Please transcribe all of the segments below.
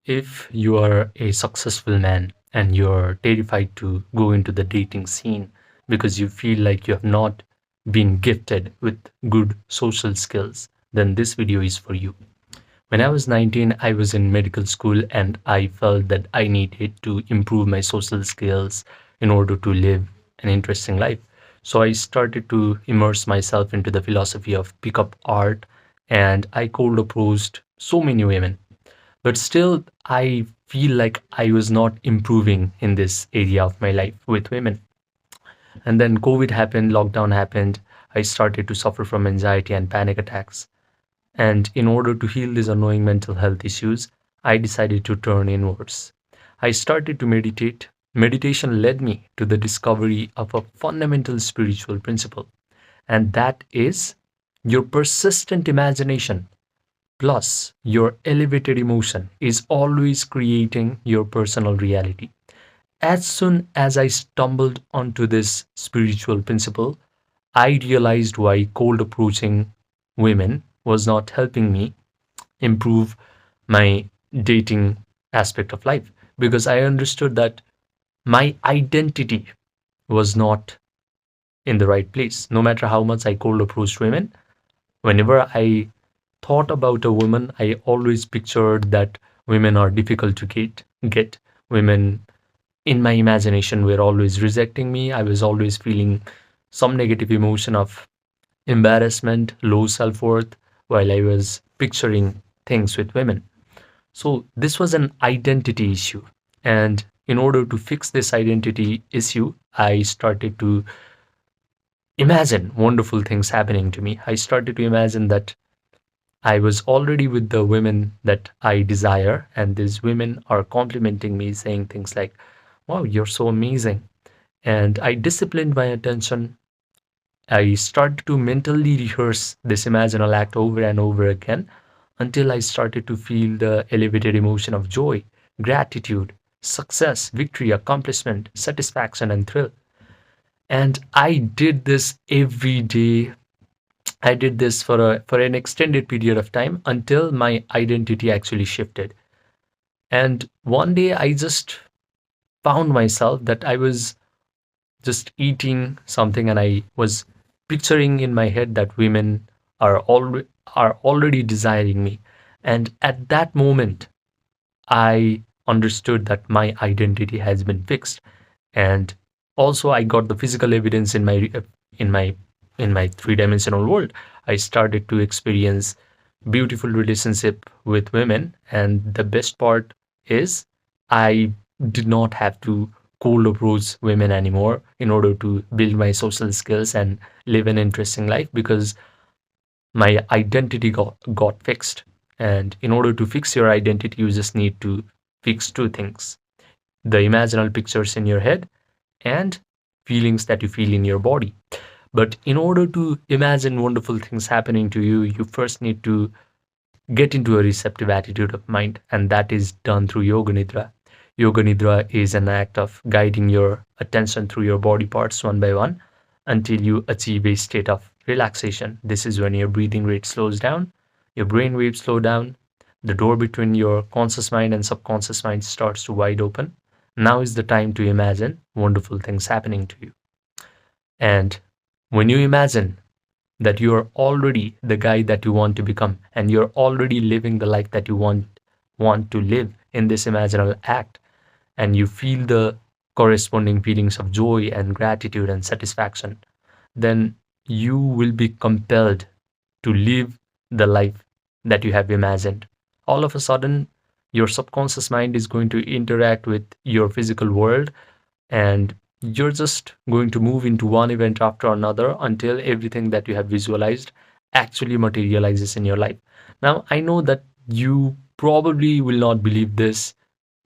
If you are a successful man and you're terrified to go into the dating scene because you feel like you have not been gifted with good social skills, then this video is for you. When I was 19, I was in medical school and I felt that I needed to improve my social skills in order to live an interesting life. So I started to immerse myself into the philosophy of pickup art, and I cold approached so many women, but still I feel like I was not improving in this area of my life with women. And then COVID happened, lockdown happened. I started to suffer from anxiety and panic attacks. And in order to heal these annoying mental health issues, I decided to turn inwards. I started to meditate. Meditation led me to the discovery of a fundamental spiritual principle, and that is your persistent imagination plus your elevated emotion is always creating your personal reality. As soon as I stumbled onto this spiritual principle, I realized why cold approaching women was not helping me improve my dating aspect of life, because I understood that my identity was not in the right place. No matter how much I cold approached women, whenever I thought about a woman, I always pictured that women are difficult to get. Women in my imagination were always rejecting me. I was always feeling some negative emotion of embarrassment, low self-worth while I was picturing things with women. So this was an identity issue. And in order to fix this identity issue, I started to imagine wonderful things happening to me. I started to imagine that I was already with the women that I desire, and these women are complimenting me, saying things like, "Wow, you're so amazing." And I disciplined my attention. I started to mentally rehearse this imaginal act over and over again until I started to feel the elevated emotion of joy, gratitude, success, victory, accomplishment, satisfaction, and thrill. And I did this every day. I did this for an extended period of time until my identity actually shifted. And one day I just found myself that I was just eating something and I was picturing in my head that women are already desiring me. And at that moment, I understood that my identity has been fixed. And also I got the physical evidence in my in my three-dimensional world. I started to experience beautiful relationship with women, and the best part is I did not have to cold approach women anymore in order to build my social skills and live an interesting life, because my identity got fixed. And in order to fix your identity, you just need to fix two things: the imaginal pictures in your head and feelings that you feel in your body. But in order to imagine wonderful things happening to you, you first need to get into a receptive attitude of mind, and that is done through Yoga Nidra. Yoga Nidra is an act of guiding your attention through your body parts one by one until you achieve a state of relaxation. This is when your breathing rate slows down, your brain waves slow down, the door between your conscious mind and subconscious mind starts to wide open. Now is the time to imagine wonderful things happening to you. And when you imagine that you're already the guy that you want to become and you're already living the life that you want to live in this imaginal act, and you feel the corresponding feelings of joy and gratitude and satisfaction, then you will be compelled to live the life that you have imagined. All of a sudden, your subconscious mind is going to interact with your physical world, and you're just going to move into one event after another until everything that you have visualized actually materializes in your life. Now, I know that you probably will not believe this.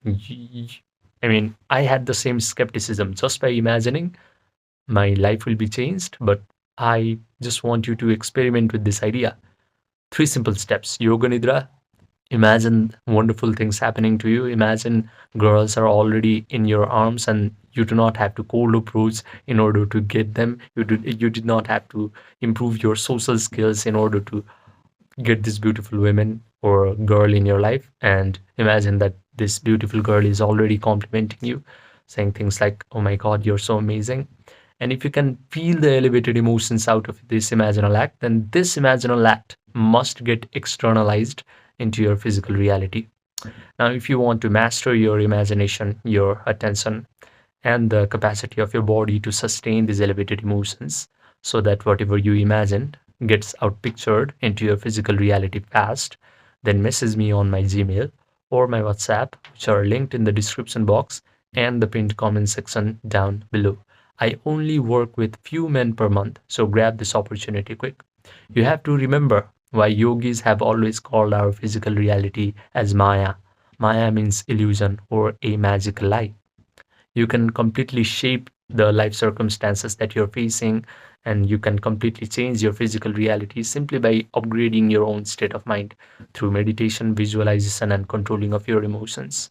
I mean, I had the same skepticism just by imagining my life will be changed, but I just want you to experiment with this idea. Three simple steps: Yoga Nidra. Imagine wonderful things happening to you. Imagine girls are already in your arms and you do not have to cold approach in order to get them. You did not have to improve your social skills in order to get this beautiful woman or girl in your life. And imagine that this beautiful girl is already complimenting you, saying things like, oh my God, you're so amazing. And if you can feel the elevated emotions out of this imaginal act, then this imaginal act must get externalized into your physical reality. Now, if you want to master your imagination, your attention, and the capacity of your body to sustain these elevated emotions, so that whatever you imagined gets outpictured into your physical reality fast, then message me on my Gmail or my WhatsApp, which are linked in the description box and the pinned comment section down below. I only work with few men per month, so grab this opportunity quick. You have to remember why yogis have always called our physical reality as Maya. Maya means illusion or a magical lie. You can completely shape the life circumstances that you're facing, and you can completely change your physical reality simply by upgrading your own state of mind through meditation, visualization, and controlling of your emotions.